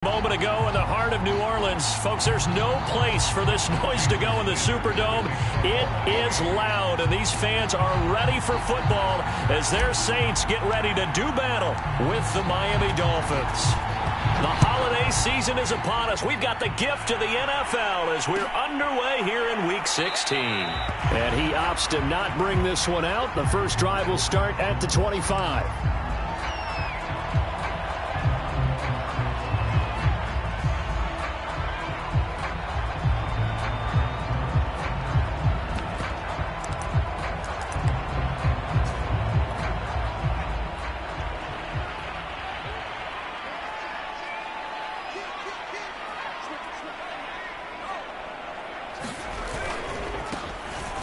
Moment ago in the heart of New Orleans. Folks, there's no place for this noise to go in the Superdome. It is loud, and these fans are ready for football as their Saints get ready to do battle with the Miami Dolphins. The holiday season is upon us. We've got the gift of the NFL as we're underway here in Week 16. And he opts to not bring this one out. The first drive will start at the 25.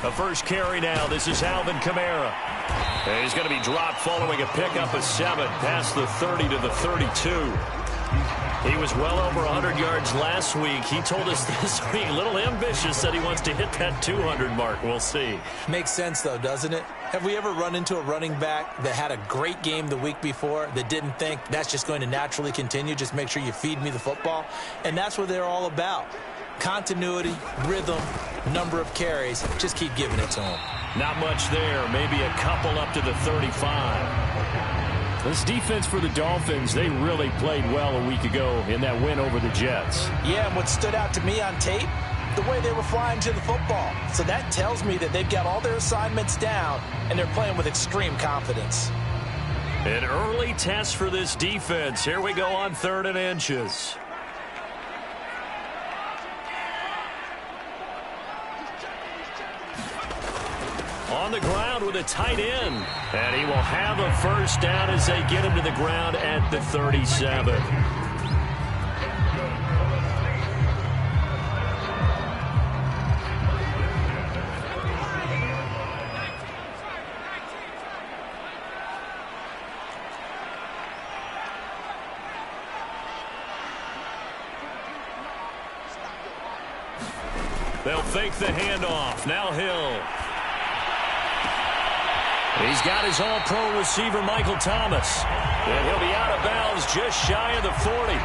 The first carry now. This is Alvin Kamara. And he's going to be dropped following a pickup of 7 past the 30 to the 32. He was well over 100 yards last week. He told us this week, a little ambitious, that he wants to hit that 200 mark. We'll see. Makes sense, though, doesn't it? Have we ever run into a running back that had a great game the week before that didn't think that's just going to naturally continue? Just make sure you feed me the football. And that's what they're all about. Continuity, rhythm, number of carries. Just keep giving it to him. Not much there. Maybe a couple up to the 35. This defense for the Dolphins, they really played well a week ago in that win over the Jets. Yeah, and what stood out to me on tape, the way they were flying to the football. So that tells me that they've got all their assignments down, and they're playing with extreme confidence. An early test for this defense. Here we go on 3rd and inches. On the ground with a tight end. And he will have a first down as they get him to the ground at the 37. They'll fake the handoff. Now Hill. He's got his all-pro receiver, Michael Thomas. And he'll be out of bounds just shy of the 40.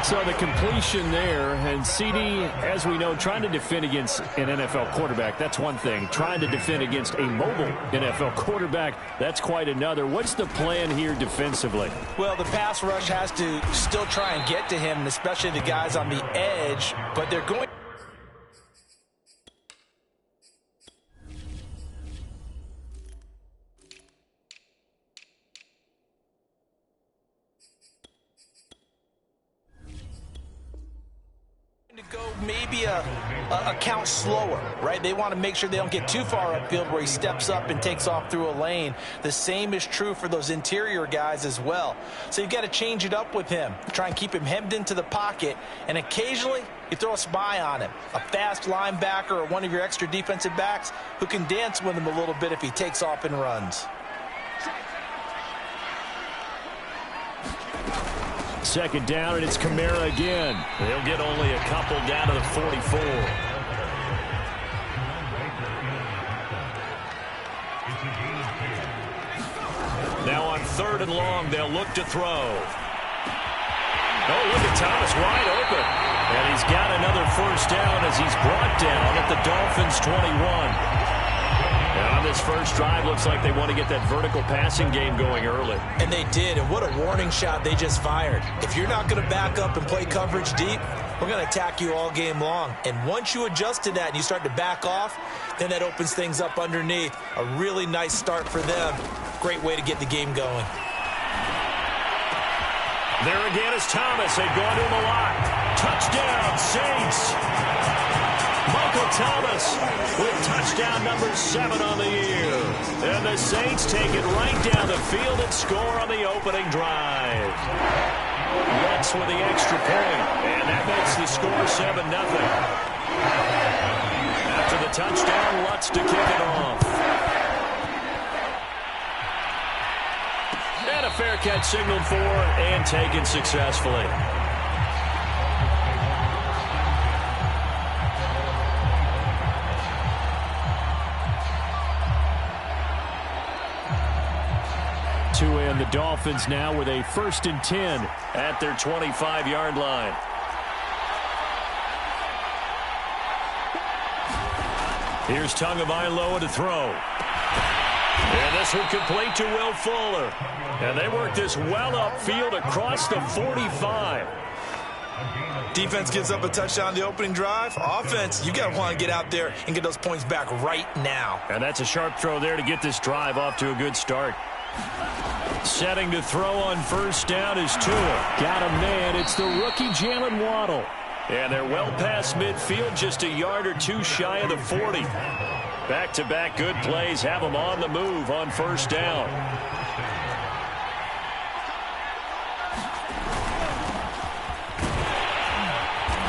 So the completion there, and CD, as we know, trying to defend against an NFL quarterback, that's one thing. Trying to defend against a mobile NFL quarterback, that's quite another. What's the plan here defensively? Well, the pass rush has to still try and get to him, especially the guys on the edge, but they're going to go maybe a count slower, right? They want to make sure they don't get too far upfield where he steps up and takes off through a lane. The same is true for those interior guys as well. So you've got to change it up with him. Try and keep him hemmed into the pocket, and occasionally you throw a spy on him. A fast linebacker or one of your extra defensive backs who can dance with him a little bit if he takes off and runs. Second down, and it's Kamara again. They'll get only a couple down to the 44. Now on 3rd and long, they'll look to throw. Oh, look at Thomas wide open. And he's got another first down as he's brought down at the Dolphins' 21. And on this first drive, looks like they want to get that vertical passing game going early. And they did, and what a warning shot they just fired. If you're not going to back up and play coverage deep, we're going to attack you all game long. And once you adjust to that and you start to back off, then that opens things up underneath. A really nice start for them. Great way to get the game going. There again is Thomas. They've gone to him a lot. Touchdown, Saints. Michael Thomas with touchdown number 7 on the year. And the Saints take it right down the field and score on the opening drive. Lutz with the extra point. And that makes the score 7-0. After the touchdown, Lutz to kick it off. And a fair catch signaled for and taken successfully. Tua and the Dolphins now with a 1st and 10 at their 25-yard line. Here's Tagovailoa to throw. And this will complete to Will Fuller. And they work this well upfield across the 45. Defense gives up a touchdown the opening drive. Offense, you got to want to get out there and get those points back right now. And that's a sharp throw there to get this drive off to a good start. Setting to throw on 1st down is Tua. Got a man. It's the rookie Jalen Waddle. And they're well past midfield, just a yard or two shy of the 40. Back-to-back good plays have them on the move on 1st down.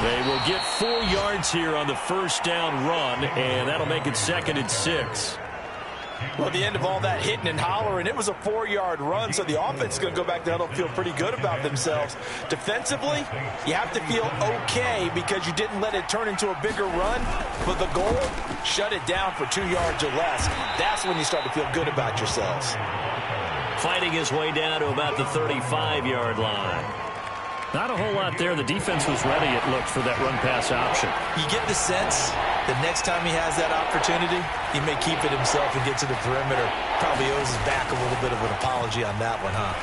They will get 4 yards here on the 1st down run, and that'll make it 2nd and 6. Well, at the end of all that hitting and hollering, it was a 4-yard run, so the offense is going to go back to huddle and feel pretty good about themselves. Defensively, you have to feel okay because you didn't let it turn into a bigger run, but the goal, shut it down for 2 yards or less. That's when you start to feel good about yourselves. Fighting his way down to about the 35-yard line. Not a whole lot there. The defense was ready, it looked, for that run-pass option. You get the sense the next time he has that opportunity, he may keep it himself and get to the perimeter. Probably owes his back a little bit of an apology on that one, huh?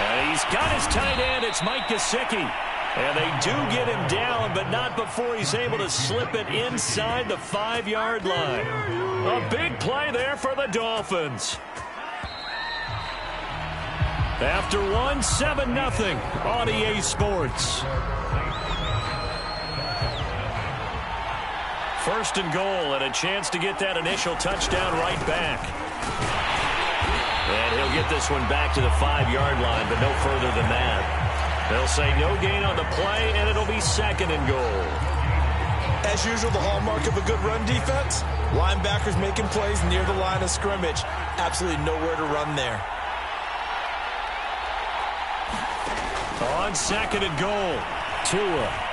And he's got his tight end. It's Mike Gesicki. And they do get him down, but not before he's able to slip it inside the 5-yard line. A big play there for the Dolphins. After one, 7-0 on EA Sports. 1st and goal and a chance to get that initial touchdown right back. And he'll get this one back to the 5-yard line, but no further than that. They'll say no gain on the play, and it'll be 2nd and goal. As usual, the hallmark of a good run defense, linebackers making plays near the line of scrimmage. Absolutely nowhere to run there. On 2nd and goal, Tua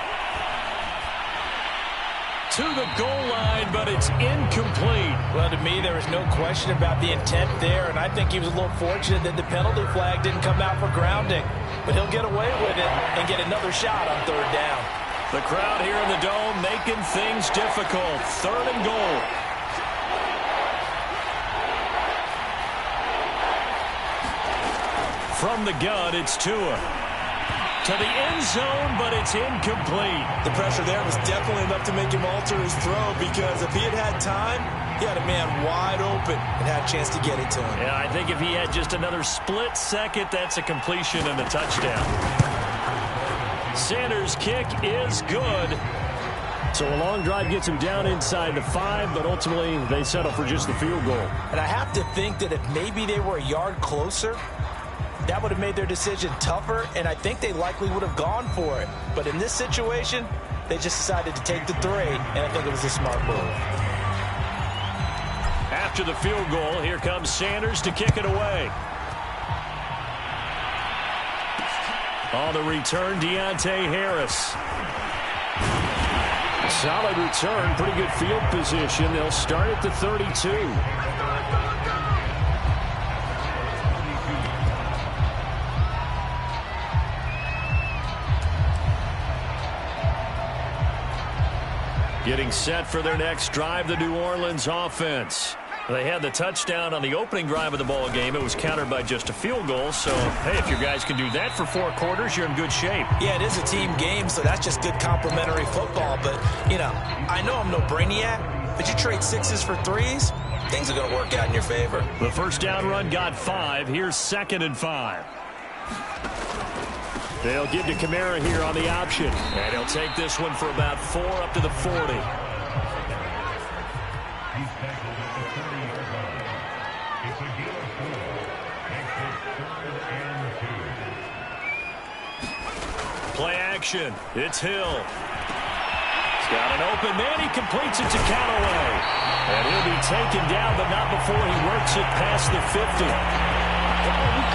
to the goal line, but it's incomplete. Well, to me, there was no question about the intent there, and I think he was a little fortunate that the penalty flag didn't come out for grounding. But he'll get away with it and get another shot on 3rd down. The crowd here in the Dome making things difficult. 3rd and goal. From the gun, it's Tua. To the end zone, but it's incomplete. The pressure there was definitely enough to make him alter his throw, because if he had time, he had a man wide open and had a chance to get it to him. Yeah, I think if he had just another split second, that's a completion and a touchdown. Sanders' kick is good. So a long drive gets him down inside the 5, but ultimately they settle for just the field goal. And I have to think that if maybe they were a yard closer, that would have made their decision tougher, and I think they likely would have gone for it. But in this situation, they just decided to take the 3, and I think it was a smart move. After the field goal, here comes Sanders to kick it away. On the return, Deontay Harris. Solid return, pretty good field position. They'll start at the 32. Getting set for their next drive, the New Orleans offense. They had the touchdown on the opening drive of the ball game. It was countered by just a field goal. So, hey, if your guys can do that for 4 quarters, you're in good shape. Yeah, it is a team game, so that's just good complementary football. But, you know, I know I'm no brainiac, but you trade 6s for 3s, things are going to work out in your favor. The 1st down run got 5. Here's 2nd and 5. They'll give to Kamara here on the option. And he'll take this one for about 4 up to the 40. Play action. It's Hill. He's got an open man. He completes it to Callaway. And he'll be taken down, but not before he works it past the 50.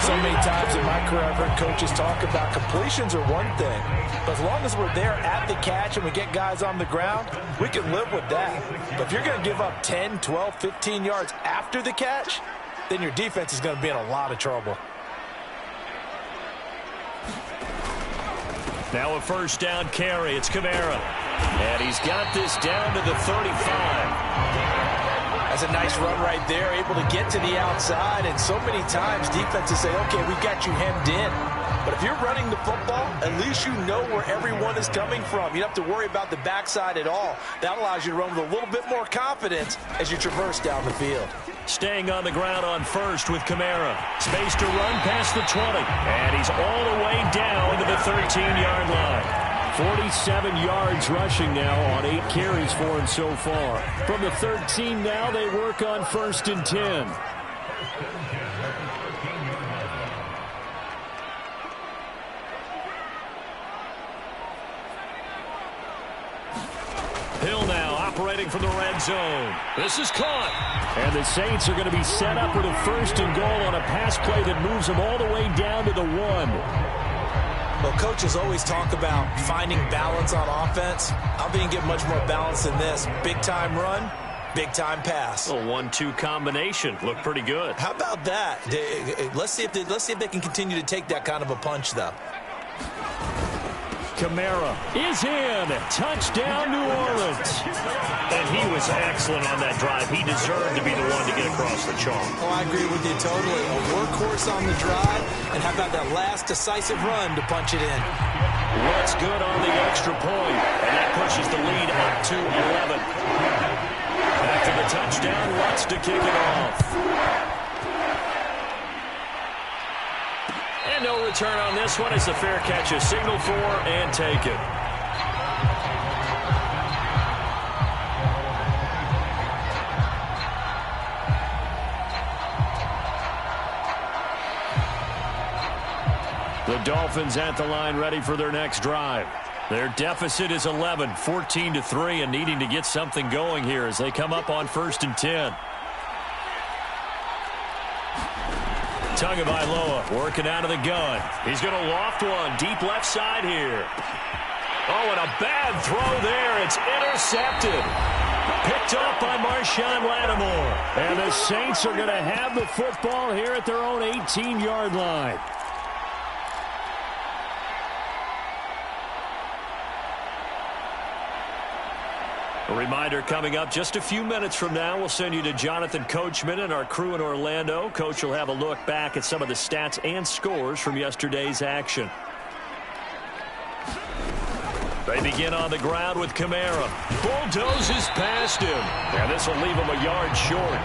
So many times in my career I've heard coaches talk about completions are one thing, but as long as we're there at the catch and we get guys on the ground, we can live with that. But if you're going to give up 10, 12, 15 yards after the catch, then your defense is going to be in a lot of trouble. Now a first down carry. It's Kamara. And he's got this down to the 35. That's a nice run right there, able to get to the outside. And so many times defenses say, okay, we've got you hemmed in. But if you're running the football, at least you know where everyone is coming from. You don't have to worry about the backside at all. That allows you to run with a little bit more confidence as you traverse down the field. Staying on the ground on first with Kamara. Space to run past the 20. And he's all the way down to the 13-yard line. 47 yards rushing now on 8 carries for him so far. From the 13 now, they work on 1st and 10. Hill now operating from the red zone. This is caught. And the Saints are going to be set up with a 1st and goal on a pass play that moves them all the way down to the 1. Well, coaches always talk about finding balance on offense. I don't think you get much more balance than this. Big-time run, big-time pass. A 1-2 combination. Looked pretty good. How about that? Let's see if they can continue to take that kind of a punch, though. Kamara is in. Touchdown, New Orleans. And he was excellent on that drive. He deserved to be the one to get across the chalk. Oh, I agree with you totally. A workhorse on the drive. And how about that last decisive run to punch it in? What's good on the extra point. And that pushes the lead up to 11. After the touchdown, Lutz to kick it off. And no return on this one as the fair catch is signaled for and taken. The Dolphins at the line ready for their next drive. Their deficit is 11, 14-3, and needing to get something going here as they come up on 1st and 10. Tagovailoa working out of the gun. He's going to loft one deep left side here. Oh, and a bad throw there. It's intercepted. Picked up by Marshawn Lattimore. And the Saints are going to have the football here at their own 18-yard line. A reminder coming up just a few minutes from now. We'll send you to Jonathan Coachman and our crew in Orlando. Coach will have a look back at some of the stats and scores from yesterday's action. They begin on the ground with Kamara. Bulldozes past him. And this will leave him a yard short.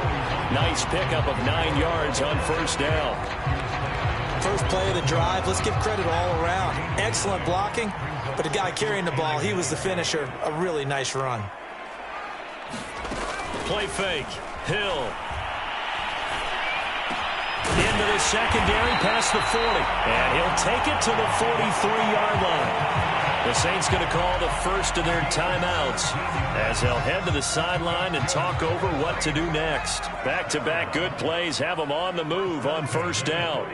Nice pickup of 9 yards on 1st down. First play of the drive. Let's give credit all around. Excellent blocking. But the guy carrying the ball, he was the finisher. A really nice run. Play fake. Hill. Into the secondary past the 40. And he'll take it to the 43-yard line. The Saints going to call the first of their timeouts as they'll head to the sideline and talk over what to do next. Back-to-back good plays have them on the move on 1st down.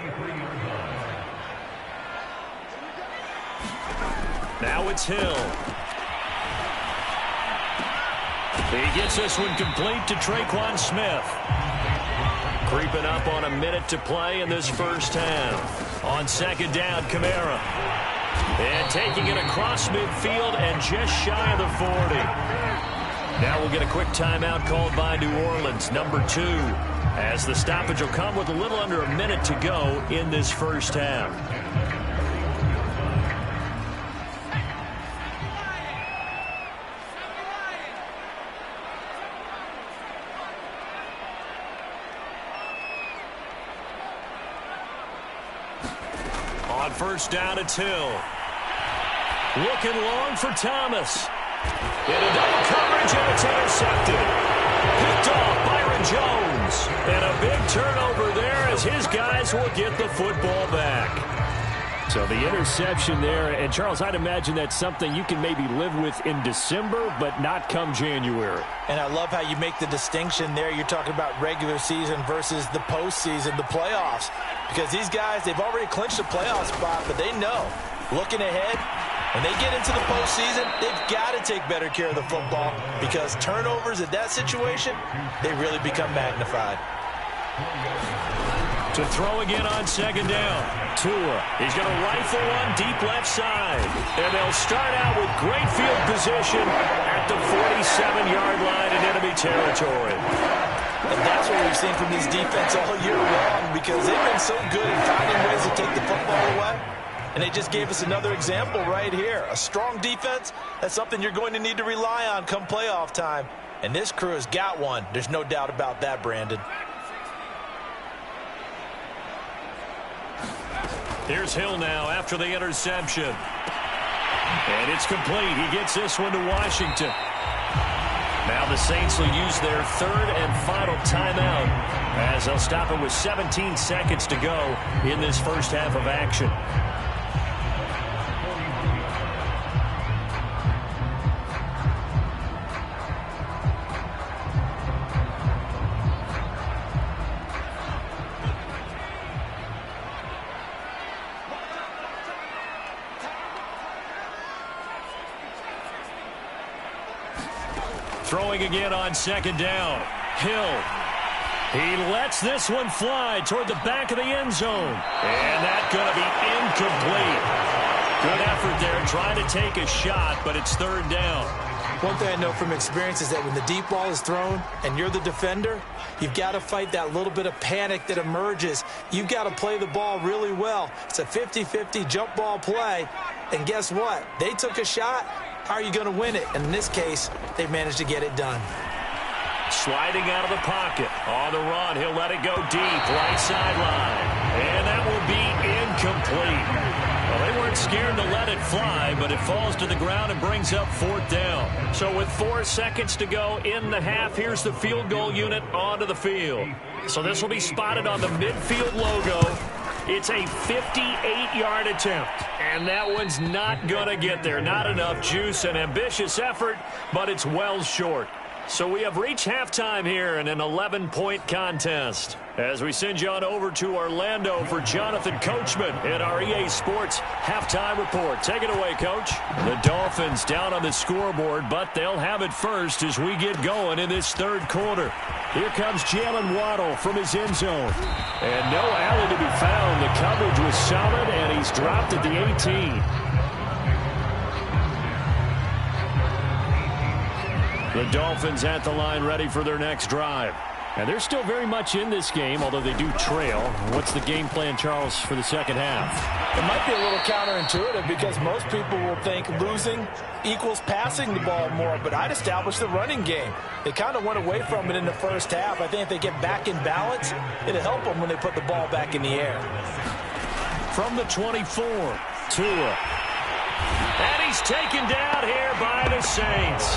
Now it's Hill. He gets this one complete to Traquan Smith. Creeping up on a minute to play in this first half. On 2nd down, Kamara. And taking it across midfield and just shy of the 40. Now we'll get a quick timeout called by New Orleans, number 2. As the stoppage will come with a little under a minute to go in this first half. On 1st down, it's Hill. Looking long for Thomas. Into double coverage, and it's intercepted. Picked off Byron Jones. And a big turnover there as his guys will get the football back. So the interception there, and Charles, I'd imagine that's something you can maybe live with in December, but not come January. And I love how you make the distinction there. You're talking about regular season versus the postseason, the playoffs. Because these guys, they've already clinched a playoff spot, but they know, looking ahead, when they get into the postseason, they've got to take better care of the football because turnovers in that situation, they really become magnified. To throw again on second down. Tua, he's going to rifle one deep left side. And they'll start out with great field position at the 47-yard line in enemy territory. And that's what we've seen from this defense all year long, because they've been so good at finding ways to take the football away. And they just gave us another example right here. A strong defense, that's something you're going to need to rely on come playoff time. And this crew has got one. There's no doubt about that, Brandon. Here's Hill now after the interception. And it's complete. He gets this one to Washington. Now the Saints will use their third and final timeout as they'll stop it with 17 seconds to go in this first half of action. Throwing again on second down. Hill. He lets this one fly toward the back of the end zone. And that's going to be incomplete. Good effort there trying to take a shot, but it's third down. One thing I know from experience is that when the deep ball is thrown and you're the defender, you've got to fight that little bit of panic that emerges. You've got to play the ball really well. It's a 50-50 jump ball play. And guess what? They took a shot. How are you going to win it? And in this case, they've managed to get it done. Sliding out of the pocket. On the run, he'll let it go deep. Right sideline. And that will be incomplete. Well, they weren't scared to let it fly, but it falls to the ground and brings up fourth down. So with 4 seconds to go in the half, here's the field goal unit onto the field. So this will be spotted on the midfield logo. It's a 58-yard attempt, and that one's not going to get there. Not enough juice, an ambitious effort, but it's well short. So we have reached halftime here in an 11-point contest. As we send you on over to Orlando for Jonathan Coachman at our EA Sports Halftime Report. Take it away, Coach. The Dolphins down on the scoreboard, but they'll have it first as we get going in this third quarter. Here comes Jalen Waddle from his end zone. And no alley to be found. The coverage was solid, and he's dropped at the 18. The Dolphins at the line ready for their next drive. And they're still very much in this game, although they do trail. What's the game plan, Charles, for the second half? It might be a little counterintuitive because most people will think losing equals passing the ball more, but I'd establish the running game. They kind of went away from it in the first half. I think if they get back in balance, it'll help them when they put the ball back in the air. From the 24, Tua. And he's taken down here by the Saints.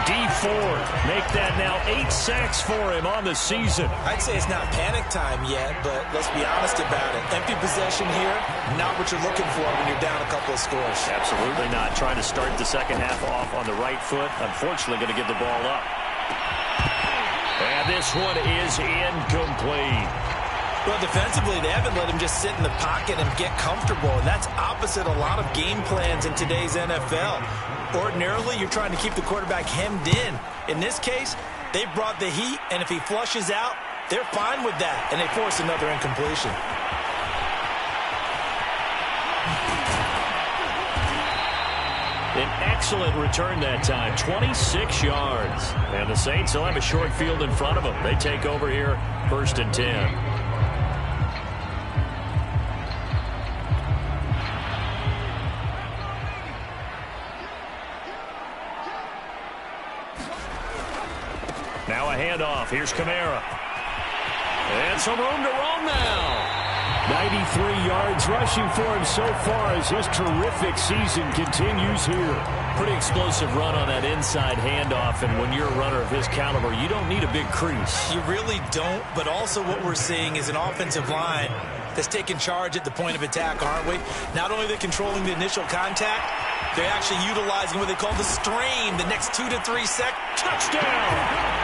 Dee Ford make that now 8 sacks for him on the season. I'd say it's not panic time yet, but let's be honest about it. Empty possession here, not what you're looking for when you're down a couple of scores. Absolutely not. Trying to start the second half off on the right foot. Unfortunately, going to give the ball up. And this one is incomplete. Well, defensively, they haven't let him just sit in the pocket and get comfortable, and that's opposite a lot of game plans in today's NFL. Ordinarily, you're trying to keep the quarterback hemmed in. In this case, they brought the heat, and if he flushes out, they're fine with that, and they force another incompletion. An excellent return that time, 26 yards. And the Saints will have a short field in front of them. They take over here, 1st and 10. Now a handoff. Here's Kamara. And some room to roam now. 93 yards rushing for him so far as his terrific season continues here. Pretty explosive run on that inside handoff, and when you're a runner of his caliber, you don't need a big crease. You really don't, but also what we're seeing is an offensive line that's taking charge at the point of attack, aren't we? Not only are they controlling the initial contact, they're actually utilizing what they call the strain, the next 2 to 3 seconds. Touchdown!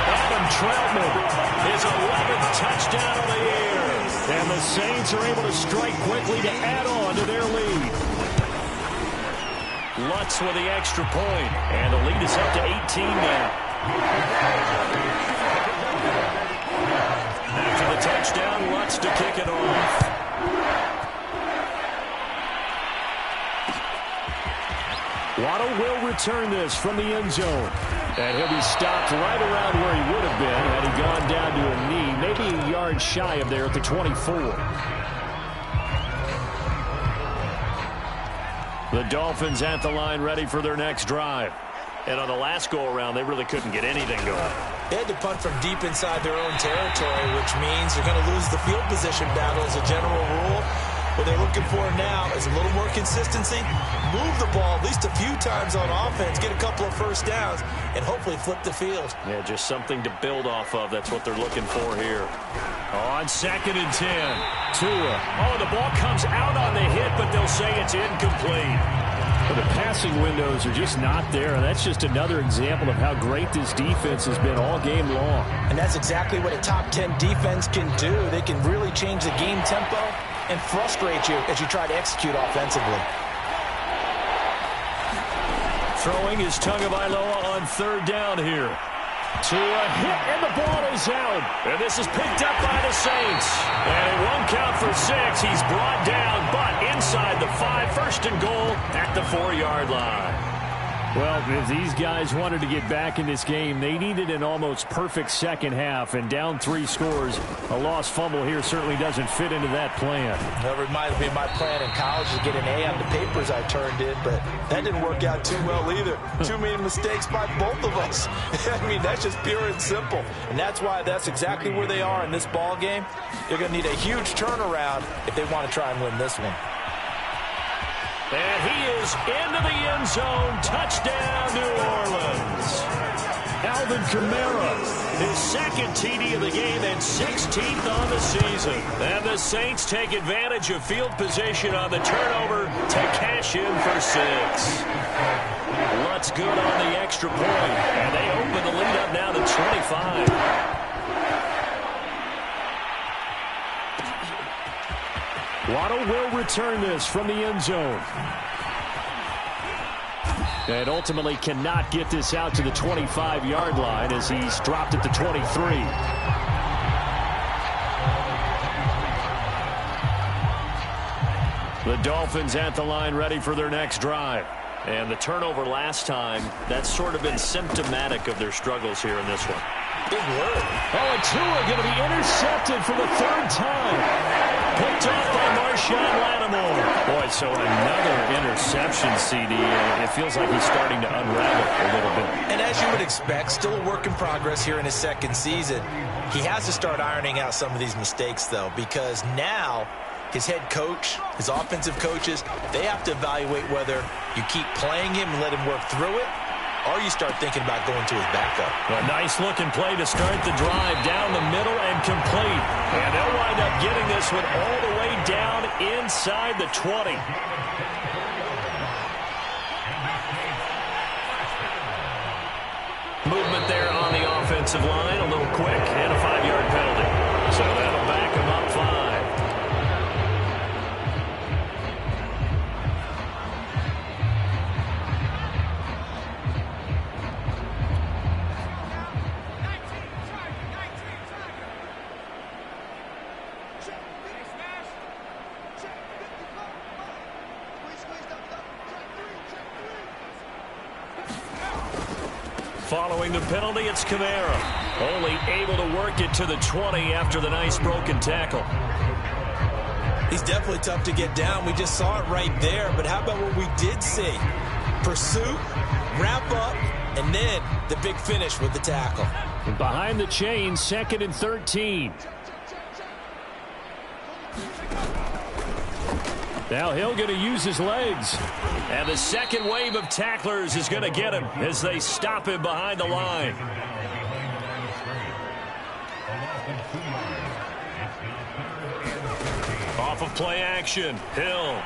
Adam Troutman, his 11th touchdown of the year. And the Saints are able to strike quickly to add on to their lead. Lutz with the extra point, and the lead is up to 18 now. After the touchdown, Lutz to kick it off. Waddle will return this from the end zone. And he'll be stopped right around where he would have been had he gone down to a knee, maybe a yard shy of there at the 24. The Dolphins at the line ready for their next drive. And on the last go-around, they really couldn't get anything going. They had to punt from deep inside their own territory, which means they're going to lose the field position battle as a general rule. What they're looking for now is a little more consistency, move the ball at least a few times on offense, get a couple of first downs, and hopefully flip the field. Yeah, just something to build off of. That's what they're looking for here. On 2nd and 10, Tua. Oh, the ball comes out on the hit, but they'll say it's incomplete. But the passing windows are just not there, and that's just another example of how great this defense has been all game long. And that's exactly what a top 10 defense can do. They can really change the game tempo and frustrate you as you try to execute offensively. Throwing is Tagovailoa on 3rd down here. Tua hit, and the ball is out. And this is picked up by the Saints. And it won't count for 6. He's brought down, but inside the 5, 1st and goal at the 4-yard line. Well, if these guys wanted to get back in this game, they needed an almost perfect second half, and down 3 scores. A lost fumble here certainly doesn't fit into that plan. That reminds me of my plan in college to get an A on the papers I turned in, but that didn't work out too well either. Too many mistakes by both of us. I mean, that's just pure and simple. And that's why that's exactly where they are in this ball game. They're going to need a huge turnaround if they want to try and win this one. And he is into the end zone. Touchdown, New Orleans. Alvin Kamara, his 2nd TD of the game and 16th on the season. And the Saints take advantage of field position on the turnover to cash in for 6. Lutz good on the extra point. And they open the lead up now to 25. Waddle will return this from the end zone. And ultimately cannot get this out to the 25-yard line as he's dropped at the 23. The Dolphins at the line ready for their next drive. And the turnover last time, that's sort of been symptomatic of their struggles here in this one. Big word. Oh, and Tua going to be intercepted for the 3rd time. Picked off by Marshawn Lattimore. Boy, so another interception, CD. It feels like he's starting to unravel a little bit. And as you would expect, still a work in progress here in his 2nd season. He has to start ironing out some of these mistakes, though, because now his head coach, his offensive coaches, they have to evaluate whether you keep playing him and let him work through it, or you start thinking about going to his backup. A nice-looking play to start the drive down the middle and complete. And they'll wind up getting this one all the way down inside the 20. Movement there on the offensive line, a little quick, and a 5-yard penalty. So that'll back him up 5. Following the penalty, it's Kamara. Only able to work it to the 20 after the nice broken tackle. He's definitely tough to get down. We just saw it right there. But how about what we did see? Pursuit, wrap up, and then the big finish with the tackle. And behind the chain, 2nd and 13. Now Hill going to use his legs. And the second wave of tacklers is going to get him as they stop him behind the line. Off of play action, Hill.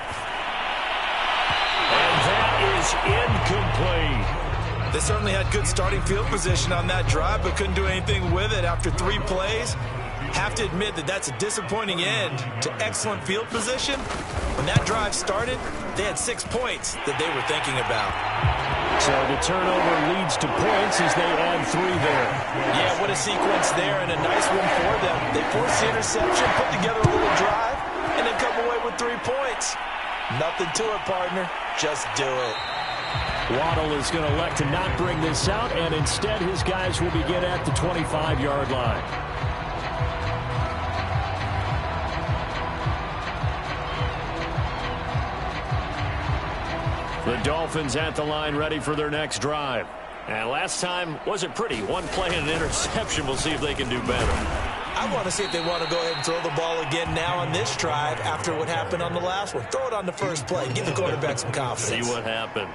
And that is incomplete. They certainly had good starting field position on that drive, but couldn't do anything with it after 3 plays. Have to admit that that's a disappointing end to excellent field position. When that drive started, they had 6 points that they were thinking about. So the turnover leads to points as they add 3 there. Yeah, what a sequence there, and a nice one for them. They force the interception, put together a little drive, and then come away with 3 points. Nothing to it, partner. Just do it. Waddle is going to elect to not bring this out, and instead his guys will begin at the 25-yard line. The Dolphins at the line ready for their next drive. And last time wasn't pretty. One play and an interception. We'll see if they can do better. I want to see if they want to go ahead and throw the ball again now on this drive after what happened on the last one. Throw it on the first play. Give the quarterback some confidence. See what happens.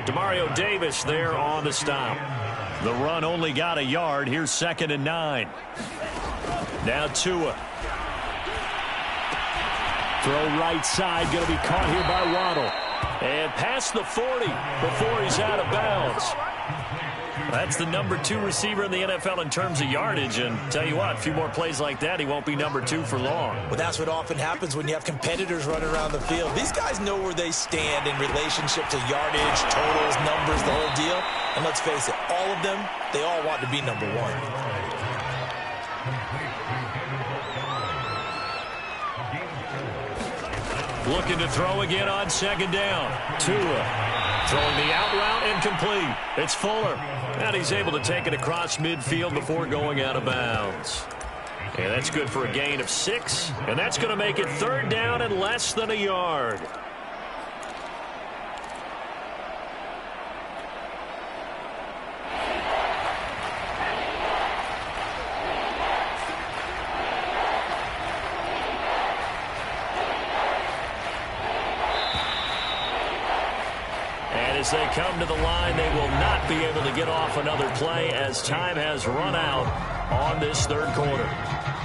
Demario Davis there on the stop. The run only got a yard. Here's 2nd and 9. Now Tua. Throw right side. Going to be caught here by Waddle. And past the 40 before he's out of bounds. That's the number 2 receiver in the NFL in terms of yardage. And tell you what, a few more plays like that, he won't be number 2 for long. Well, that's what often happens when you have competitors running around the field. These guys know where they stand in relationship to yardage, totals, numbers, the whole deal. And let's face it, all of them, they all want to be number 1. Looking to throw again on 2nd down. Tua throwing the out route incomplete. It's Fuller. And he's able to take it across midfield before going out of bounds. And that's good for a gain of 6. And that's going to make it 3rd down and less than a yard. As they come to the line, they will not be able to get off another play as time has run out on this 3rd quarter.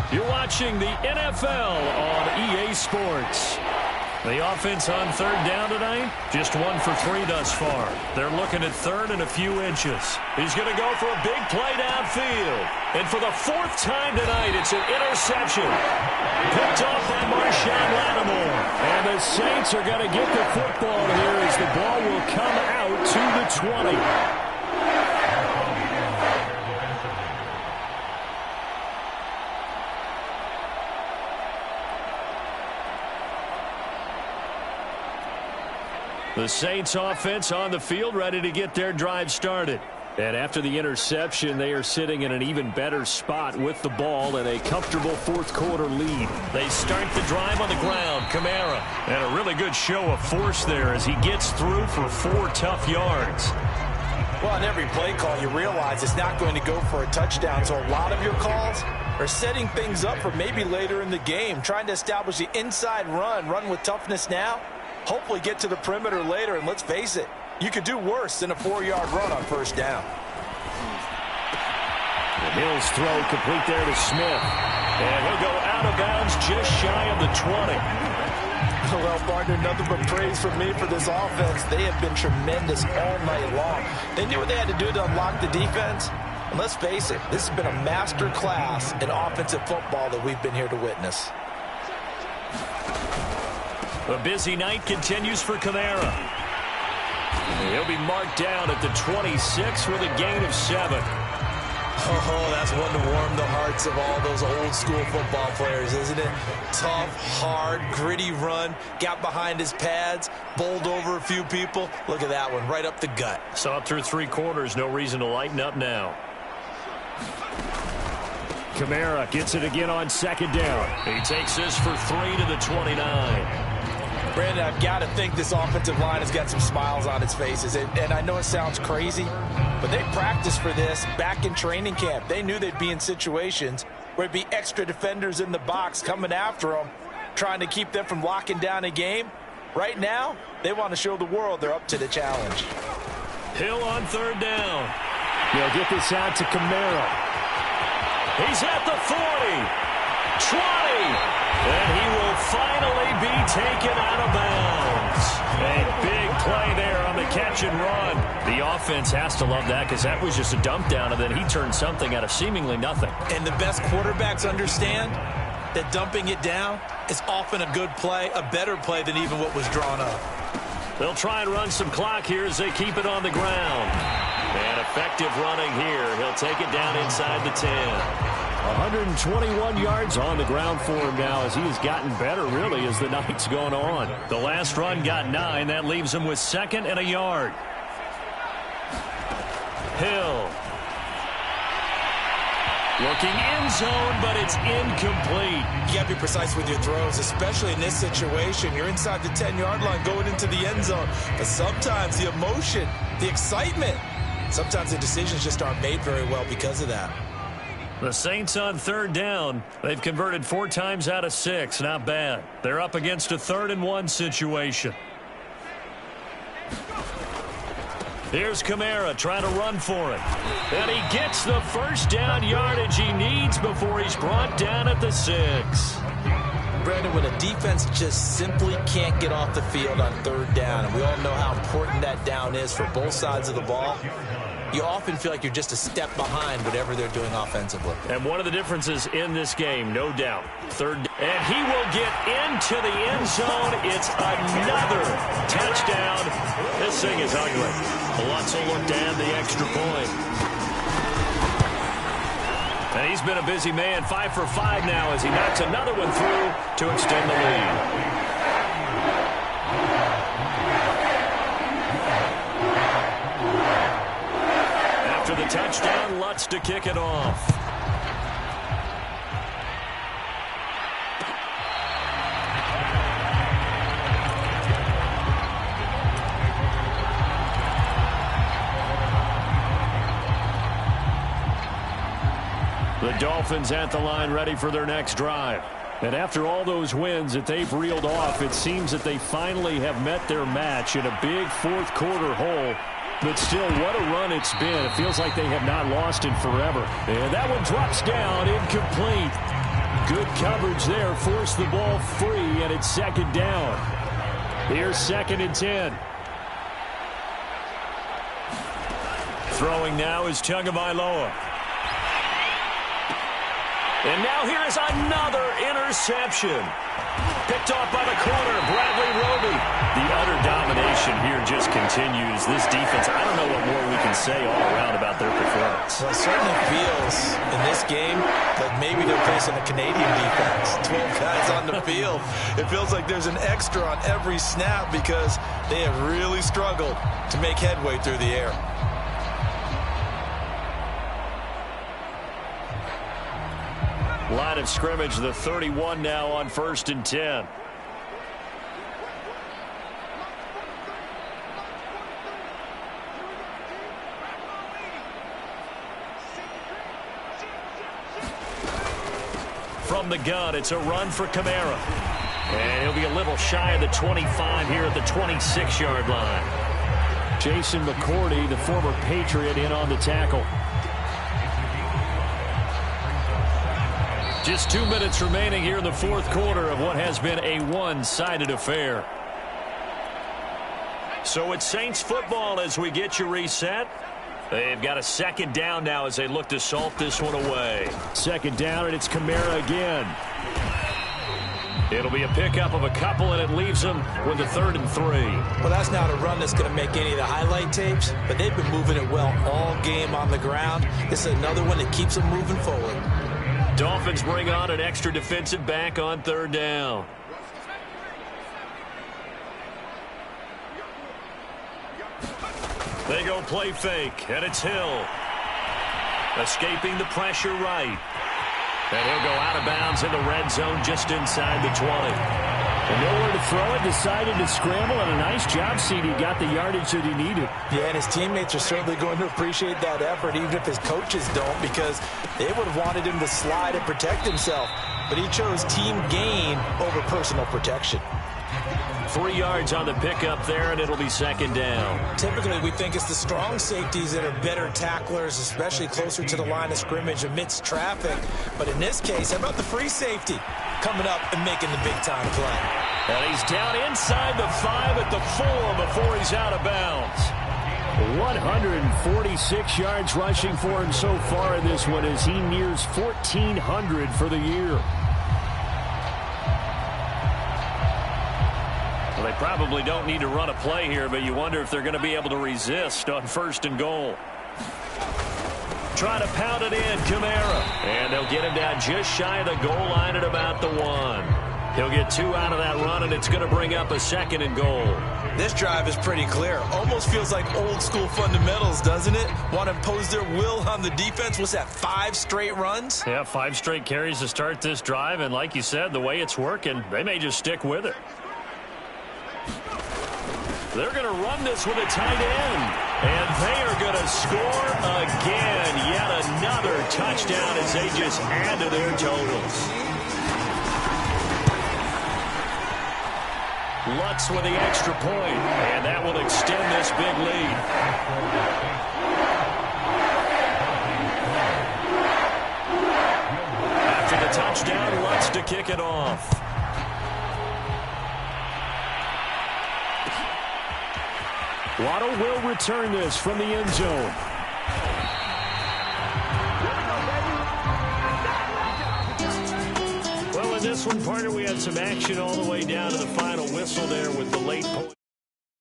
You're watching the NFL on EA Sports. The offense on 3rd down tonight, just 1 for 3 thus far. They're looking at 3rd and a few inches. He's going to go for a big play downfield. And for the 4th time tonight, it's an interception. Picked off by Marshawn Lattimore. And the Saints are going to get the football here as the ball will come out to the 20. The Saints offense on the field ready to get their drive started. And after the interception, they are sitting in an even better spot with the ball and a comfortable 4th quarter lead. They start the drive on the ground. Kamara. And a really good show of force there as he gets through for 4 tough yards. Well, on every play call, you realize it's not going to go for a touchdown. So a lot of your calls are setting things up for maybe later in the game, trying to establish the inside run with toughness now. Hopefully get to the perimeter later, and let's face it, you could do worse than a 4-yard run on 1st down. The Hills throw complete there to Smith. And he'll go out of bounds just shy of the 20. Well, partner, nothing but praise from me for this offense. They have been tremendous all night long. They knew what they had to do to unlock the defense. And let's face it, this has been a master class in offensive football that we've been here to witness. A busy night continues for Kamara. He'll be marked down at the 26 with a gain of 7. Oh, that's one to warm the hearts of all those old school football players, isn't it? Tough, hard, gritty run, got behind his pads, bowled over a few people. Look at that one, right up the gut. Saw it through 3 quarters, no reason to lighten up now. Kamara gets it again on 2nd down. He takes this for 3 to the 29. Brandon, I've got to think this offensive line has got some smiles on its faces. And I know it sounds crazy, but they practiced for this back in training camp. They knew they'd be in situations where it'd be extra defenders in the box coming after them, trying to keep them from locking down a game. Right now, they want to show the world they're up to the challenge. Hill on 3rd down. They'll get this out to Kamara. He's at the 40, 20. And he will finally be taken out of bounds. A big play there on the catch and run. The offense has to love that because that was just a dump down, and then he turned something out of seemingly nothing. And the best quarterbacks understand that dumping it down is often a good play, a better play than even what was drawn up. They'll try and run some clock here as they keep it on the ground. And effective running here. He'll take it down inside the 10. 121 yards on the ground for him now as he has gotten better, really, as the night's gone on. The last run got 9. That leaves him with 2nd and a yard. Hill. Looking end zone, but it's incomplete. You got to be precise with your throws, especially in this situation. You're inside the 10-yard line going into the end zone. But sometimes the emotion, the excitement, sometimes the decisions just aren't made very well because of that. The Saints on 3rd down. They've converted 4 times out of 6. Not bad. They're up against a 3rd and 1 situation. Here's Kamara trying to run for it. And he gets the first down yardage he needs before he's brought down at the 6. Brandon, when a defense just simply can't get off the field on 3rd down, and we all know how important that down is for both sides of the ball, you often feel like you're just a step behind whatever they're doing offensively. And one of the differences in this game, no doubt, 3rd down. And he will get into the end zone. It's another touchdown. This thing is ugly. Lutz will look to add the extra point. And he's been a busy man, 5 for 5 now as he knocks another one through to extend the lead. After the touchdown, Lutz to kick it off. The Dolphins at the line ready for their next drive. And after all those wins that they've reeled off, it seems that they finally have met their match in a big 4th quarter hole. But still, what a run it's been. It feels like they have not lost in forever. And that one drops down, incomplete. Good coverage there, forced the ball free, and it's 2nd down. Here's 2nd and 10. Throwing now is Tagovailoa. And now here is another interception. Picked off by the corner, Bradley Roby. The utter domination here just continues. This defense, I don't know what more we can say all around about their performance. Well, it certainly feels in this game like maybe they're facing a Canadian defense. 12 guys on the field. It feels like there's an extra on every snap because they have really struggled to make headway through the air. Line of scrimmage, the 31 now on 1st and 10. From the gun, it's a run for Kamara. And he'll be a little shy of the 25 here at the 26-yard line. Jason McCourty, the former Patriot, in on the tackle. Just 2 minutes remaining here in the 4th quarter of what has been a one-sided affair. So it's Saints football as we get you reset. They've got a 2nd down now as they look to salt this one away. 2nd down, and it's Kamara again. It'll be a pickup of a couple, and it leaves them with a 3rd and 3. Well, that's not a run that's going to make any of the highlight tapes, but they've been moving it well all game on the ground. This is another one that keeps them moving forward. Dolphins bring on an extra defensive back on 3rd down. They go play fake, and it's Hill. Escaping the pressure right. And he'll go out of bounds in the red zone just inside the 20. And nowhere to throw it, decided to scramble, and a nice job, CD. Got the yardage that he needed. Yeah, and his teammates are certainly going to appreciate that effort, even if his coaches don't, because they would have wanted him to slide and protect himself. But he chose team gain over personal protection. 3 yards on the pickup there, and it'll be 2nd down. Typically, we think it's the strong safeties that are better tacklers, especially closer to the line of scrimmage amidst traffic. But in this case, how about the free safety coming up and making the big-time play? And he's down inside the 5 at the 4 before he's out of bounds. 146 yards rushing for him so far in this one as he nears 1,400 for the year. Well, they Probably don't need to run a play here, but you wonder if they're going to be able to resist on 1st and goal. Try to pound it in, Kamara. And they'll get him down just shy of the goal line at about the 1. He'll get 2 out of that run, and it's going to bring up a 2nd and goal. This drive is pretty clear. Almost feels like old school fundamentals, doesn't it? Want to impose their will on the defense. What's that, 5 straight runs? Yeah, 5 straight carries to start this drive, and like you said, the way it's working, they may just stick with it. They're going to run this with a tight end, and they are going to score again. Yet another touchdown as they just add to their totals. Lutz with the extra point, and that will extend this big lead. After the touchdown, Lutz to kick it off. Waddle will return this from the end zone. Well, in this one, partner, we had some action all the way down to the final whistle there with the late point.